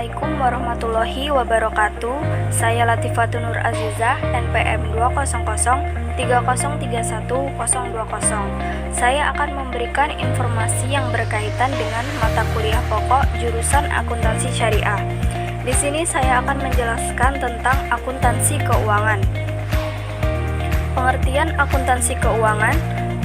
Assalamualaikum warahmatullahi wabarakatuh. Saya Latifatul Nur Azizah, NPM 20030312020. Saya akan memberikan informasi yang berkaitan dengan mata kuliah pokok jurusan akuntansi syariah. Di sini saya akan menjelaskan tentang akuntansi keuangan. Pengertian akuntansi keuangan.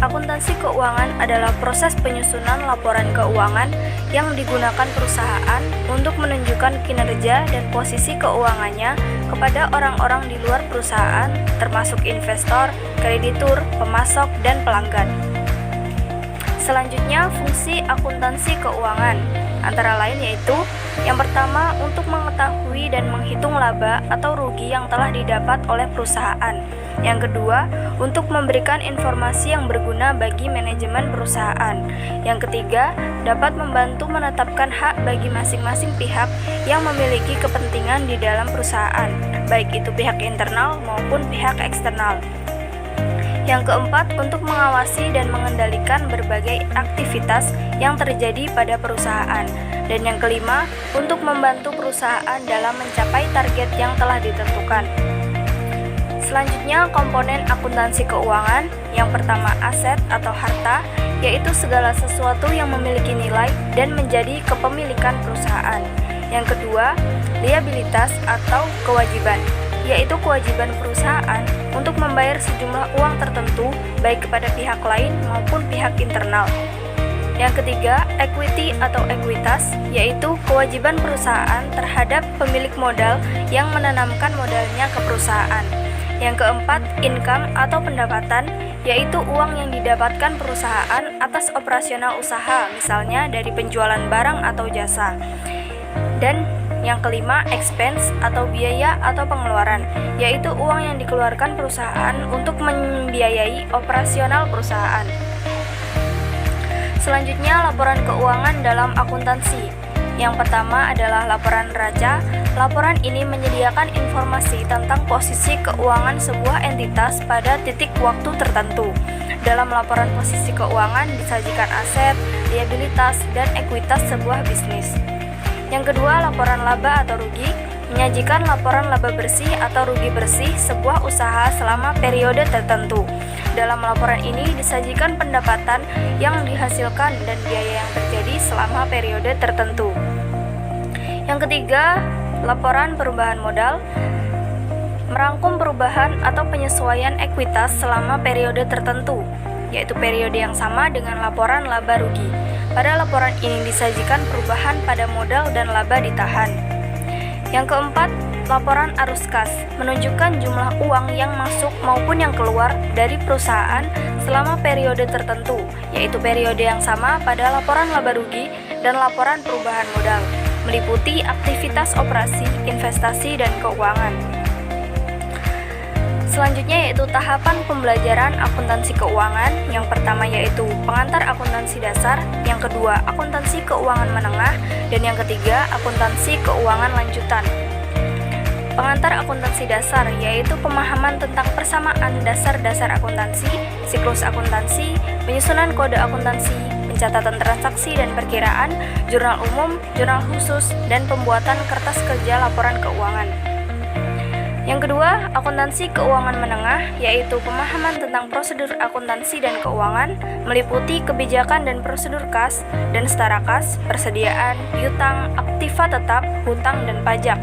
Akuntansi keuangan adalah proses penyusunan laporan keuangan yang digunakan perusahaan untuk menunjukkan kinerja dan posisi keuangannya kepada orang-orang di luar perusahaan, termasuk investor, kreditur, pemasok, dan pelanggan. Selanjutnya, fungsi akuntansi keuangan antara lain yaitu yang pertama, untuk mengetahui dan menghitung laba atau rugi yang telah didapat oleh perusahaan. Yang kedua, untuk memberikan informasi yang berguna bagi manajemen perusahaan. Yang ketiga, dapat membantu menetapkan hak bagi masing-masing pihak yang memiliki kepentingan di dalam perusahaan, baik itu pihak internal maupun pihak eksternal. Yang keempat, untuk mengawasi dan mengendalikan berbagai aktivitas yang terjadi pada perusahaan. Dan yang kelima, untuk membantu perusahaan dalam mencapai target yang telah ditentukan. Selanjutnya, komponen akuntansi keuangan. Yang pertama, aset atau harta, yaitu segala sesuatu yang memiliki nilai dan menjadi kepemilikan perusahaan. Yang kedua, liabilitas atau kewajiban, yaitu kewajiban perusahaan untuk membayar sejumlah uang tertentu baik kepada pihak lain maupun pihak internal. Yang ketiga, equity atau ekuitas, yaitu kewajiban perusahaan terhadap pemilik modal yang menanamkan modalnya ke perusahaan. Yang keempat, income atau pendapatan, yaitu uang yang didapatkan perusahaan atas operasional usaha, misalnya dari penjualan barang atau jasa. Dan yang kelima, expense atau biaya atau pengeluaran, yaitu uang yang dikeluarkan perusahaan untuk membiayai operasional perusahaan. Selanjutnya, laporan keuangan dalam akuntansi. Yang pertama adalah laporan neraca. Laporan ini menyediakan informasi tentang posisi keuangan sebuah entitas pada titik waktu tertentu. Dalam laporan posisi keuangan disajikan aset, liabilitas, dan ekuitas sebuah bisnis. Yang kedua, laporan laba atau rugi, menyajikan laporan laba bersih atau rugi bersih sebuah usaha selama periode tertentu. Dalam laporan ini disajikan pendapatan yang dihasilkan dan biaya yang terjadi selama periode tertentu. Yang ketiga, laporan perubahan modal, merangkum perubahan atau penyesuaian ekuitas selama periode tertentu, yaitu periode yang sama dengan laporan laba rugi. Pada laporan ini disajikan perubahan pada modal dan laba ditahan. Yang keempat, laporan arus kas, menunjukkan jumlah uang yang masuk maupun yang keluar dari perusahaan selama periode tertentu, yaitu periode yang sama pada laporan laba rugi dan laporan perubahan modal, meliputi aktivitas operasi, investasi, dan keuangan. Selanjutnya yaitu tahapan pembelajaran akuntansi keuangan. Yang pertama yaitu pengantar akuntansi dasar, yang kedua akuntansi keuangan menengah, dan yang ketiga akuntansi keuangan lanjutan. Pengantar akuntansi dasar yaitu pemahaman tentang persamaan dasar-dasar akuntansi, siklus akuntansi, penyusunan kode akuntansi, pencatatan transaksi dan perkiraan, jurnal umum, jurnal khusus, dan pembuatan kertas kerja laporan keuangan. Yang kedua, akuntansi keuangan menengah, yaitu pemahaman tentang prosedur akuntansi dan keuangan, meliputi kebijakan dan prosedur kas dan setara kas, persediaan, piutang, aktiva tetap, hutang, dan pajak.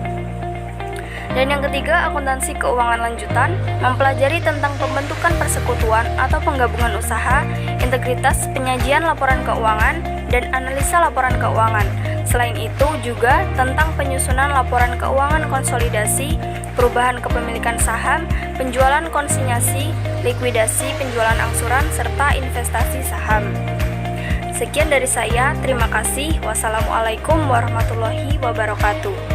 Dan yang ketiga, akuntansi keuangan lanjutan, mempelajari tentang pembentukan persekutuan atau penggabungan usaha, integritas penyajian laporan keuangan, dan analisa laporan keuangan. Selain itu juga tentang penyusunan laporan keuangan konsolidasi, perubahan kepemilikan saham, penjualan konsinyasi, likuidasi penjualan angsuran, serta investasi saham. Sekian dari saya, terima kasih. Wassalamualaikum warahmatullahi wabarakatuh.